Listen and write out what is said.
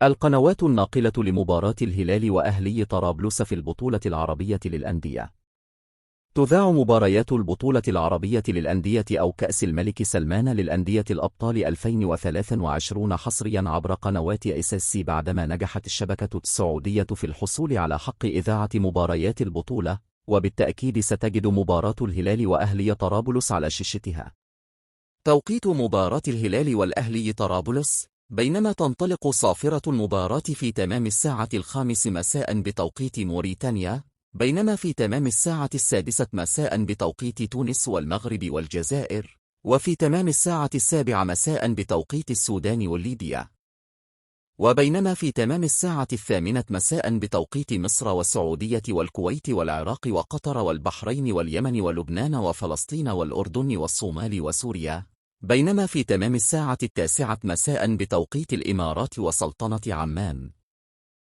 القنوات الناقلة لمباراة الهلال وأهلي طرابلس في البطولة العربية للأندية. تذاع مباريات البطولة العربية للأندية أو كأس الملك سلمان للأندية الأبطال 2023 حصريا عبر قنوات SSC بعدما نجحت الشبكة السعودية في الحصول على حق إذاعة مباريات البطولة، وبالتأكيد ستجد مباراة الهلال وأهلي طرابلس على شاشتها. توقيت مباراة الهلال والأهلي طرابلس: بينما تنطلق صافرة المباراة في تمام الساعة 5 مساء بتوقيت موريتانيا، بينما في تمام الساعة 6 مساء بتوقيت تونس والمغرب والجزائر، وفي تمام الساعة 7 مساء بتوقيت السودان وليبيا، وبينما في تمام الساعة 8 مساء بتوقيت مصر والسعودية والكويت والعراق وقطر والبحرين واليمن ولبنان وفلسطين والأردن والصومال وسوريا، بينما في تمام الساعة 9 مساء بتوقيت الإمارات وسلطنة عمان.